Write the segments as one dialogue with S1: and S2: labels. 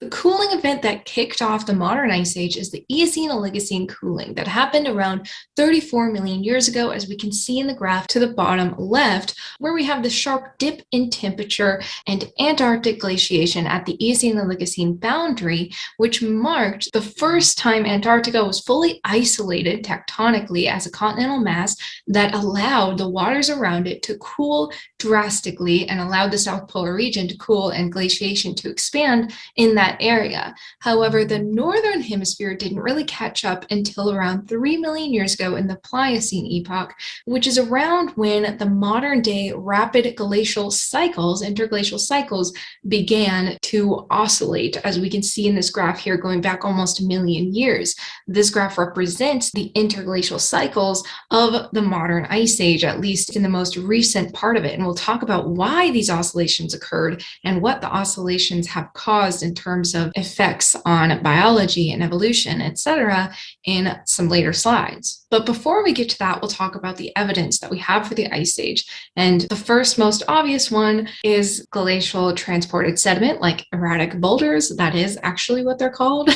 S1: The cooling event that kicked off the modern ice age is the Eocene-Oligocene cooling that happened around 34 million years ago, as we can see in the graph to the bottom left, where we have the sharp dip in temperature and Antarctic glaciation at the Eocene-Oligocene boundary, which marked the first time Antarctica was fully isolated tectonically as a continental mass that allowed the waters around it to cool drastically and allowed the South Polar region to cool and glaciation to expand in that area. However, the northern hemisphere didn't really catch up until around 3 million years ago in the Pliocene epoch, which is around when the modern day rapid glacial cycles, interglacial cycles, began to oscillate, as we can see in this graph here going back almost a million years. This graph represents the interglacial cycles of the modern ice age, at least in the most recent part of it. And we'll talk about why these oscillations occurred and what the oscillations have caused in terms of effects on biology and evolution, etc., in some later slides. But before we get to that, we'll talk about the evidence that we have for the ice age. And the first most obvious one is glacial transported sediment, like erratic boulders. That is actually what they're called.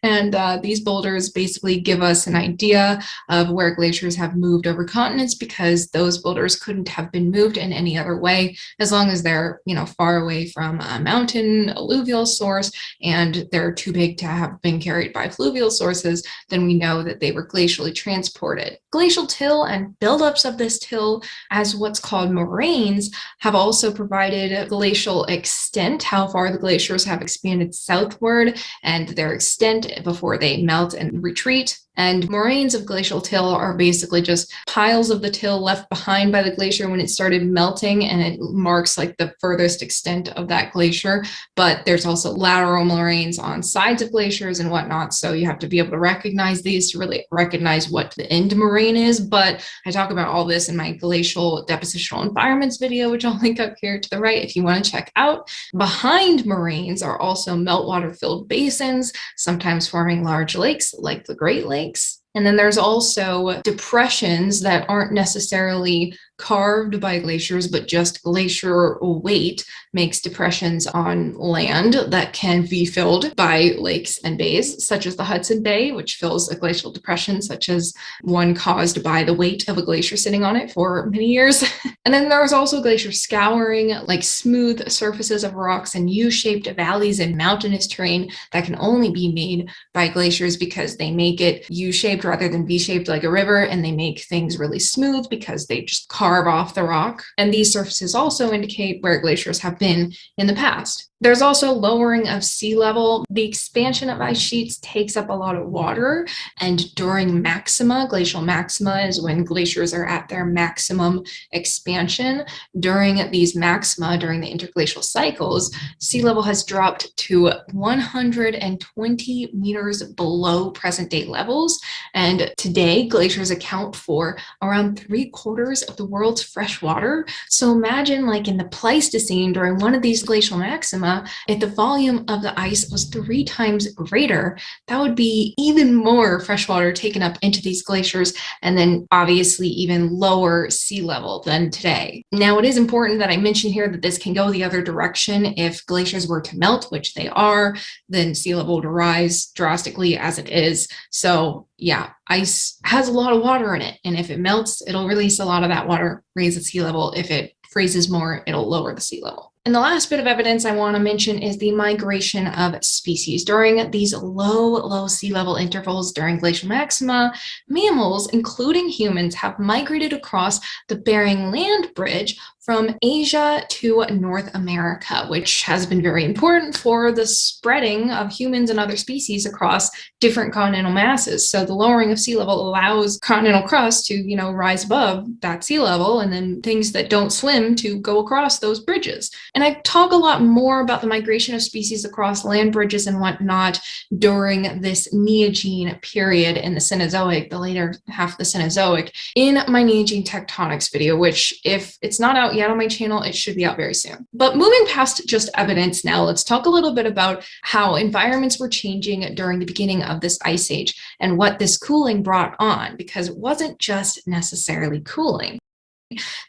S1: And these boulders basically give us an idea of where glaciers have moved over continents, because those boulders couldn't have been moved in any other way as long as they're, far away from a mountain alluvial source and they're too big to have been carried by fluvial sources. Then we know that they were glacially transported. Glacial till and buildups of this till as what's called moraines have also provided glacial extent, how far the glaciers have expanded southward and their extent before they melt and retreat. And moraines of glacial till are basically just piles of the till left behind by the glacier when it started melting, and it marks like the furthest extent of that glacier. But there's also lateral moraines on sides of glaciers and whatnot, so you have to be able to recognize these to really recognize what the end moraine is. But I talk about all this in my glacial depositional environments video, which I'll link up here to the right if you want to check out. Behind moraines are also meltwater filled basins, sometimes forming large lakes like the Great Lakes. And then there's also depressions that aren't necessarily carved by glaciers, but just glacier weight makes depressions on land that can be filled by lakes and bays, such as the Hudson Bay, which fills a glacial depression, such as one caused by the weight of a glacier sitting on it for many years. And then there's also glacier scouring, like smooth surfaces of rocks and U-shaped valleys in mountainous terrain that can only be made by glaciers because they make it U-shaped rather than V-shaped like a river, and they make things really smooth because they just carve off the rock. And these surfaces also indicate where glaciers have been in the past. There's also lowering of sea level. The expansion of ice sheets takes up a lot of water, and during maxima, glacial maxima is when glaciers are at their maximum expansion. During these maxima, during the interglacial cycles, sea level has dropped to 120 meters below present day levels, and today glaciers account for around 3/4 of the world's fresh water. So imagine, like in the Pleistocene, during one of these glacial maxima, if the volume of the ice was 3 times greater, that would be even more fresh water taken up into these glaciers, and then obviously even lower sea level than today. Now, it is important that I mention here that this can go the other direction. If glaciers were to melt, which they are, then sea level would rise drastically as it is. So yeah, ice has a lot of water in it, and if it melts, it'll release a lot of that water, raise the sea level. If it freezes more, it'll lower the sea level. And the last bit of evidence I want to mention is the migration of species. During these low sea level intervals during glacial maxima, mammals, including humans, have migrated across the Bering Land Bridge from Asia to North America, which has been very important for the spreading of humans and other species across different continental masses. So the lowering of sea level allows continental crust to, rise above that sea level, and then things that don't swim to go across those bridges. And I talk a lot more about the migration of species across land bridges and whatnot during this Neogene period in the Cenozoic, the later half of the Cenozoic, in my Neogene tectonics video, which if it's not out yet on my channel, it should be out very soon. But moving past just evidence now, let's talk a little bit about how environments were changing during the beginning of this ice age and what this cooling brought on, because it wasn't just necessarily cooling.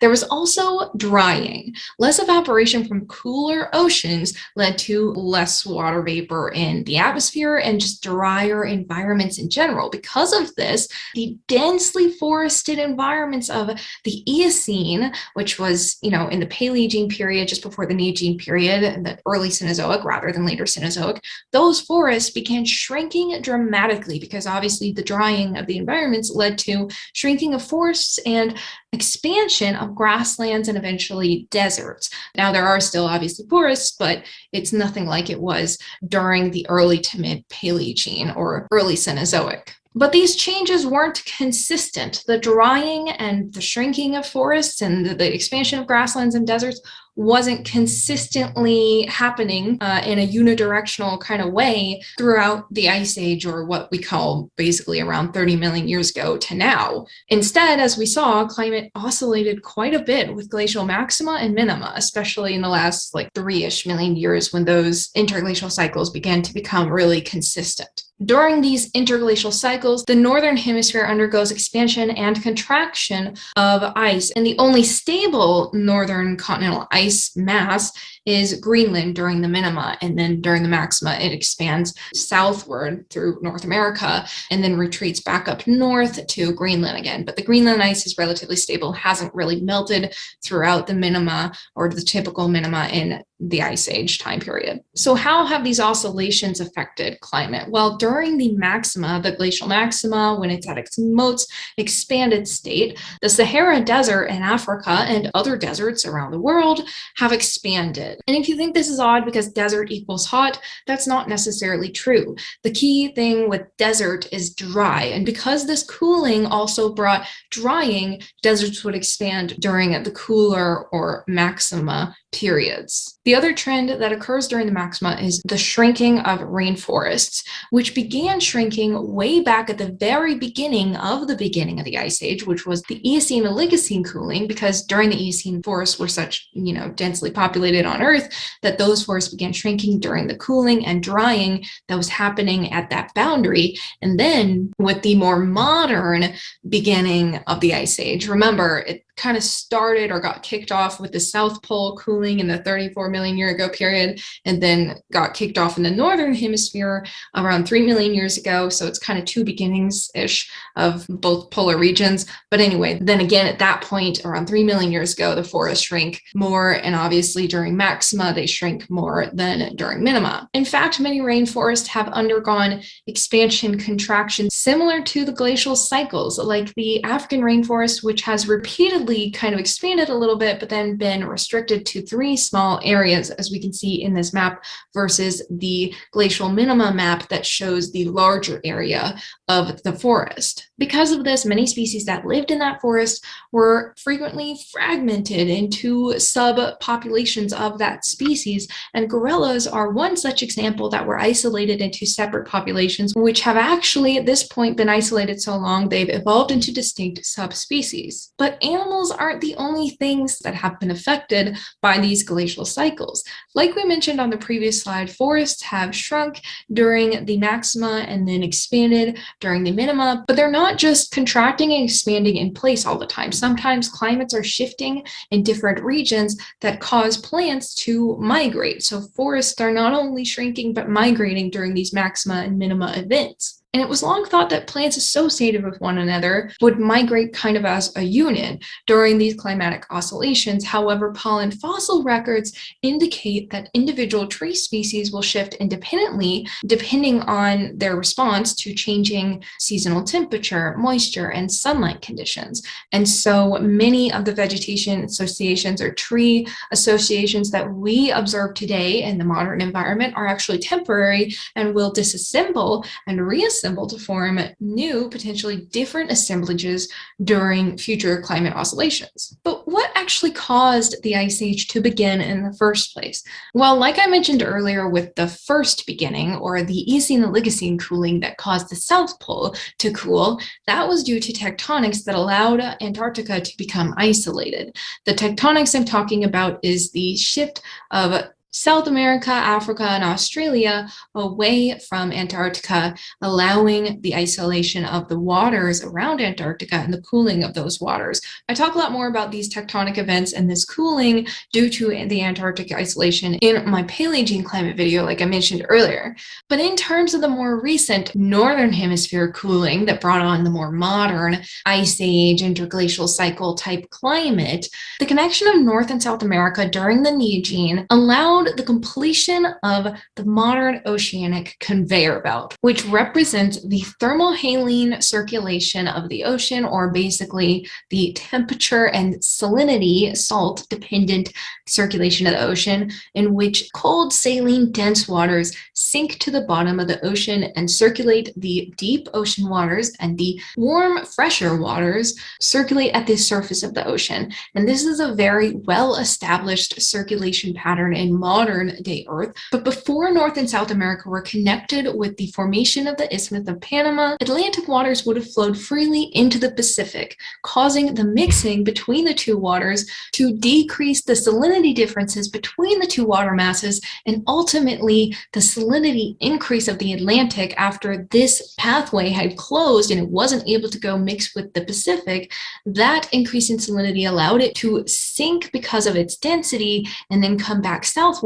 S1: There was also drying. Less evaporation from cooler oceans led to less water vapor in the atmosphere and just drier environments in general. Because of this, the densely forested environments of the Eocene, which was, in the Paleogene period, just before the Neogene period, the early Cenozoic rather than later Cenozoic, those forests began shrinking dramatically because obviously the drying of the environments led to shrinking of forests and expansion of grasslands and eventually deserts. Now, there are still obviously forests, but it's nothing like it was during the early to mid Paleogene or early Cenozoic. But these changes weren't consistent. The drying and the shrinking of forests and the expansion of grasslands and deserts wasn't consistently happening in a unidirectional kind of way throughout the Ice Age, or what we call basically around 30 million years ago to now. Instead, as we saw, climate oscillated quite a bit with glacial maxima and minima, especially in the last 3-ish million years when those interglacial cycles began to become really consistent. During these interglacial cycles, the northern hemisphere undergoes expansion and contraction of ice, and the only stable northern continental ice mass is Greenland during the minima, and then during the maxima it expands southward through North America and then retreats back up north to Greenland again. But the Greenland ice is relatively stable, hasn't really melted throughout the minima or the typical minima in the Ice Age time period. So how have these oscillations affected climate? Well, during the maxima, the glacial maxima, when it's at its most expanded state, the Sahara Desert in Africa and other deserts around the world have expanded. And if you think this is odd because desert equals hot, that's not necessarily true. The key thing with desert is dry. And because this cooling also brought drying, deserts would expand during the cooler or maxima periods. The other trend that occurs during the maxima is the shrinking of rainforests, which began shrinking way back at the very beginning of the Ice Age, which was the Eocene and Oligocene cooling, because during the Eocene forests were such, densely populated on Earth that those forests began shrinking during the cooling and drying that was happening at that boundary. And then with the more modern beginning of the Ice Age, remember, it kind of started or got kicked off with the South Pole cooling in the 34 million year ago period, and then got kicked off in the Northern Hemisphere around 3 million years ago. So it's kind of two beginnings-ish of both polar regions. But anyway, then again, at that point, around 3 million years ago, the forests shrink more. And obviously during maxima, they shrink more than during minima. In fact, many rainforests have undergone expansion contraction similar to the glacial cycles, like the African rainforest, which has repeatedly kind of expanded a little bit, but then been restricted to 3 small areas, as we can see in this map, versus the glacial minima map that shows the larger area of the forest. Because of this, many species that lived in that forest were frequently fragmented into subpopulations of that species, and gorillas are one such example that were isolated into separate populations, which have actually at this point been isolated so long they've evolved into distinct subspecies. But animals aren't the only things that have been affected by these glacial cycles. Like we mentioned on the previous slide, forests have shrunk during the maxima and then expanded during the minima, but they're not just contracting and expanding in place all the time. Sometimes climates are shifting in different regions that cause plants to migrate. So forests are not only shrinking, but migrating during these maxima and minima events. And it was long thought that plants associated with one another would migrate kind of as a unit during these climatic oscillations. However, pollen fossil records indicate that individual tree species will shift independently depending on their response to changing seasonal temperature, moisture, and sunlight conditions. And so many of the vegetation associations or tree associations that we observe today in the modern environment are actually temporary and will disassemble and reassemble to form new, potentially different assemblages during future climate oscillations. But what actually caused the Ice Age to begin in the first place? Well, like I mentioned earlier with the first beginning, or the Eocene and Oligocene cooling that caused the South Pole to cool, that was due to tectonics that allowed Antarctica to become isolated. The tectonics I'm talking about is the shift of South America, Africa, and Australia away from Antarctica, allowing the isolation of the waters around Antarctica and the cooling of those waters. I talk a lot more about these tectonic events and this cooling due to the Antarctic isolation in my Paleogene climate video, like I mentioned earlier. But in terms of the more recent Northern Hemisphere cooling that brought on the more modern Ice Age, interglacial cycle type climate, the connection of North and South America during the Neogene allowed the completion of the modern oceanic conveyor belt, which represents the thermohaline circulation of the ocean, or basically the temperature and salinity, salt dependent circulation of the ocean, in which cold saline dense waters sink to the bottom of the ocean and circulate the deep ocean waters, and the warm, fresher waters circulate at the surface of the ocean. And this is a very well-established circulation pattern in modern day Earth. But before North and South America were connected with the formation of the Isthmus of Panama, Atlantic waters would have flowed freely into the Pacific, causing the mixing between the two waters to decrease the salinity differences between the two water masses, and ultimately the salinity increase of the Atlantic after this pathway had closed and it wasn't able to go mix with the Pacific. That increase in salinity allowed it to sink because of its density and then come back southward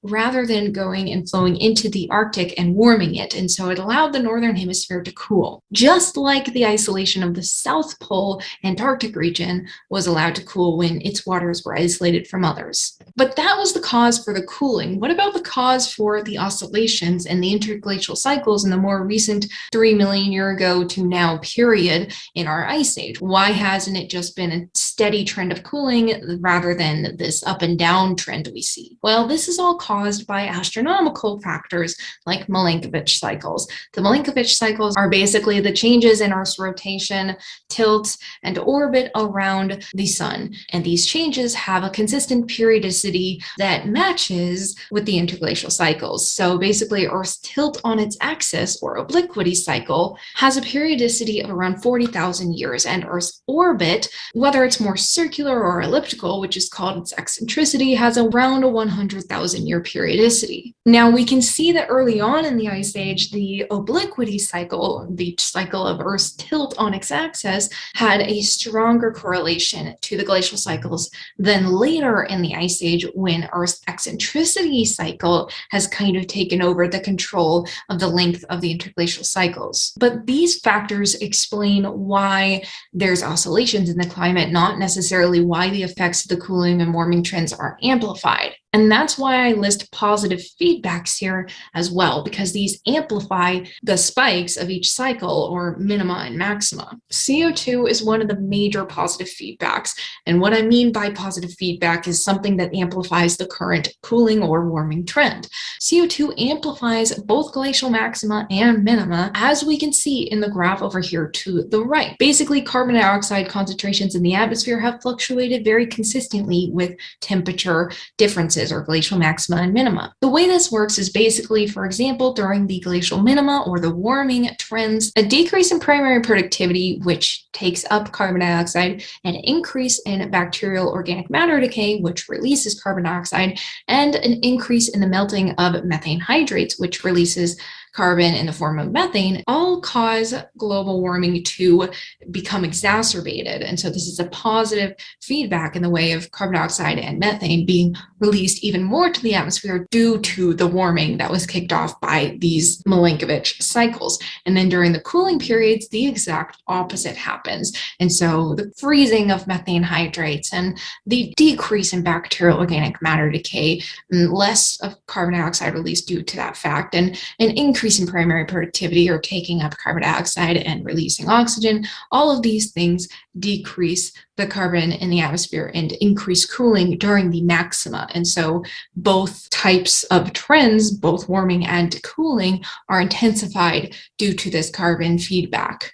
S1: rather than going and flowing into the Arctic and warming it. And so it allowed the Northern Hemisphere to cool, just like the isolation of the South Pole Antarctic region was allowed to cool when its waters were isolated from others. But that was the cause for the cooling. What about the cause for the oscillations and the interglacial cycles in the more recent 3 million year ago to now period in our ice age? Why hasn't it just been a steady trend of cooling rather than this up and down trend we see? Well, this is all caused by astronomical factors like Milankovitch cycles. The Milankovitch cycles are basically the changes in Earth's rotation, tilt, and orbit around the sun. And these changes have a consistent periodicity that matches with the interglacial cycles. So basically, Earth's tilt on its axis, or obliquity cycle, has a periodicity of around 40,000 years, and Earth's orbit, whether it's more circular or elliptical, which is called its eccentricity, has around a 100,000 year periodicity. Now, we can see that early on in the Ice Age, the obliquity cycle, the cycle of Earth's tilt on its axis, had a stronger correlation to the glacial cycles than later in the Ice Age, when Earth's eccentricity cycle has kind of taken over the control of the length of the interglacial cycles. But these factors explain why there's oscillations in the climate, not necessarily why the effects of the cooling and warming trends are amplified. And that's why I list positive feedbacks here as well, because these amplify the spikes of each cycle, or minima and maxima. CO2 is one of the major positive feedbacks. And what I mean by positive feedback is something that amplifies the current cooling or warming trend. CO2 amplifies both glacial maxima and minima, as we can see in the graph over here to the right. Basically, carbon dioxide concentrations in the atmosphere have fluctuated very consistently with temperature differences, or glacial maxima and minima. The way this works is basically, for example, during the glacial minima or the warming trends, a decrease in primary productivity, which takes up carbon dioxide, an increase in bacterial organic matter decay, which releases carbon dioxide, and an increase in the melting of methane hydrates, which releases carbon in the form of methane, all cause global warming to become exacerbated. And so this is a positive feedback in the way of carbon dioxide and methane being released even more to the atmosphere due to the warming that was kicked off by these Milankovitch cycles. And then during the cooling periods, the exact opposite happens. And so the freezing of methane hydrates and the decrease in bacterial organic matter decay, and less of carbon dioxide released due to that fact, and an increase in primary productivity, or taking up carbon dioxide and releasing oxygen. All of these things decrease the carbon in the atmosphere and increase cooling during the maxima. And so both types of trends, both warming and cooling, are intensified due to this carbon feedback.